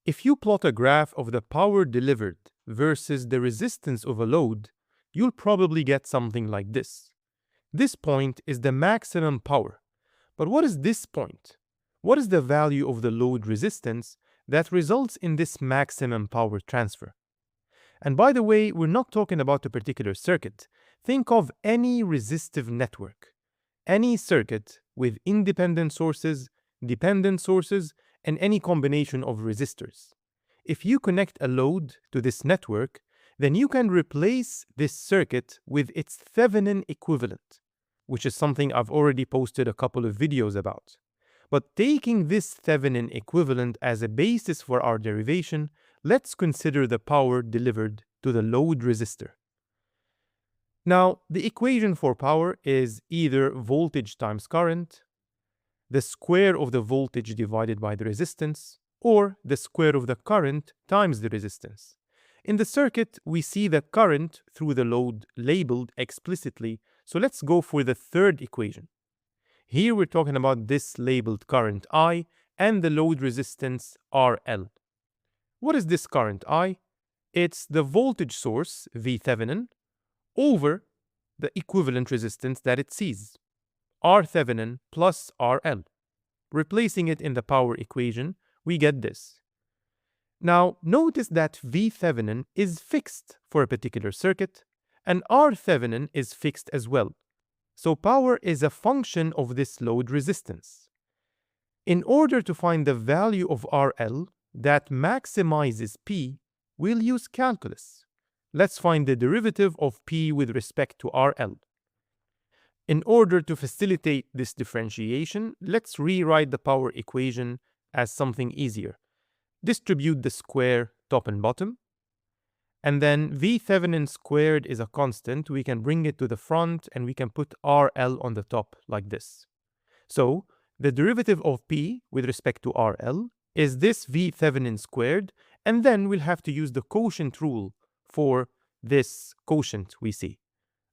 If you plot a graph of the power delivered versus the resistance of a load, you'll probably get something like this. This point is the maximum power. But what is this point? What is the value of the load resistance that results in this maximum power transfer? And by the way, we're not talking about a particular circuit. Think of any resistive network. Any circuit with independent sources, dependent sources, and any combination of resistors. If you connect a load to this network, then you can replace this circuit with its Thévenin equivalent, which is something I've already posted a couple of videos about. But taking this Thévenin equivalent as a basis for our derivation, let's consider the power delivered to the load resistor. Now, the equation for power is either voltage times current, the square of the voltage divided by the resistance, or the square of the current times the resistance. In the circuit, we see the current through the load labeled explicitly, so let's go for the third equation. Here we're talking about this labeled current I and the load resistance RL. What is this current I? It's the voltage source, V Thévenin, over the equivalent resistance that it sees, R Thévenin plus RL. Replacing it in the power equation, we get this. Now, notice that V Thévenin is fixed for a particular circuit, and R Thévenin is fixed as well. So power is a function of this load resistance. In order to find the value of RL that maximizes P, we'll use calculus. Let's find the derivative of P with respect to RL. In order to facilitate this differentiation, let's rewrite the power equation as something easier. Distribute the square top and bottom. And then V Thévenin squared is a constant. We can bring it to the front and we can put RL on the top like this. So the derivative of P with respect to RL is this V Thévenin squared, and then we'll have to use the quotient rule for this quotient we see.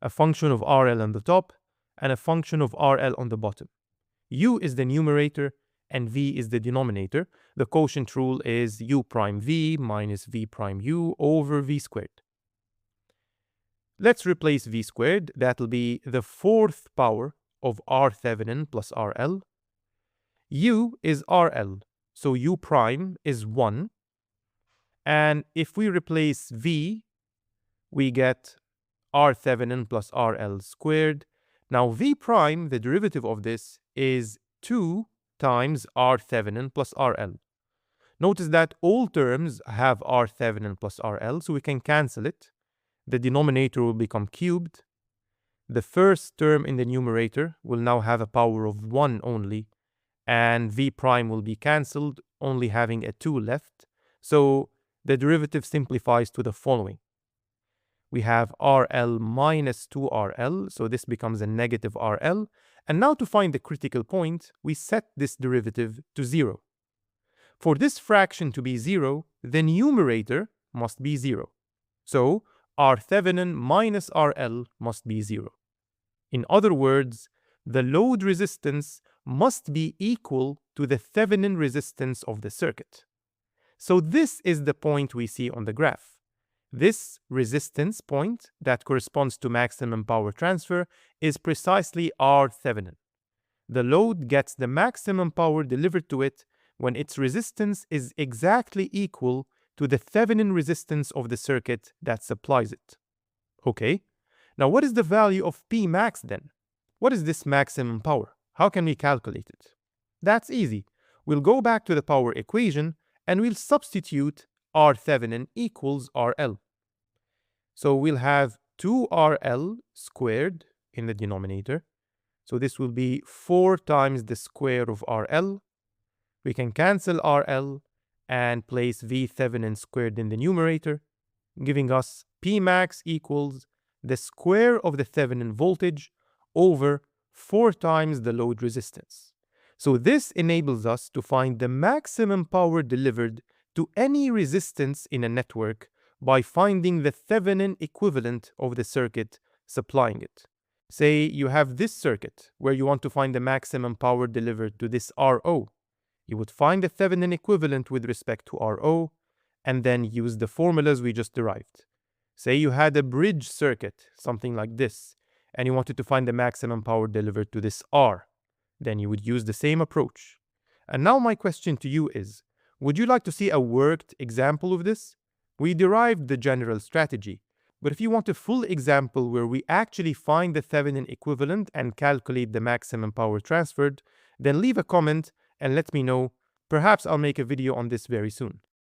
A function of RL on the top and a function of RL on the bottom. U is the numerator and V is the denominator. The quotient rule is U prime V minus V prime U over V squared. Let's replace V squared. That'll be the fourth power of R Thévenin plus RL. U is RL, so U prime is 1. And if we replace V, we get R Thévenin plus RL squared. Now V prime, the derivative of this, is 2 times R Thévenin plus RL. Notice that all terms have R Thévenin plus RL, so we can cancel it. The denominator will become cubed. The first term in the numerator will now have a power of 1 only, and V prime will be cancelled, only having a 2 left. So the derivative simplifies to the following. We have RL minus 2RL, so this becomes a negative RL. And now to find the critical point, we set this derivative to 0. For this fraction to be 0, the numerator must be 0. So R Thévenin minus RL must be 0. In other words, the load resistance must be equal to the Thévenin resistance of the circuit. So this is the point we see on the graph. This resistance point that corresponds to maximum power transfer is precisely R Thévenin. The load gets the maximum power delivered to it when its resistance is exactly equal to the Thévenin resistance of the circuit that supplies it. Okay, now what is the value of P max then? What is this maximum power? How can we calculate it? That's easy. We'll go back to the power equation and we'll substitute R Thévenin equals RL. So we'll have 2RL squared in the denominator. So this will be 4 times the square of RL. We can cancel RL and place V Thévenin squared in the numerator, giving us P max equals the square of the Thévenin voltage over 4 times the load resistance. So this enables us to find the maximum power delivered to any resistance in a network by finding the Thévenin equivalent of the circuit supplying it. Say you have this circuit where you want to find the maximum power delivered to this RO. You would find the Thévenin equivalent with respect to RO, and then use the formulas we just derived. Say you had a bridge circuit, something like this, and you wanted to find the maximum power delivered to this R. Then you would use the same approach. And now my question to you is, would you like to see a worked example of this? We derived the general strategy, but if you want a full example where we actually find the Thévenin equivalent and calculate the maximum power transferred, then leave a comment and let me know. Perhaps I'll make a video on this very soon.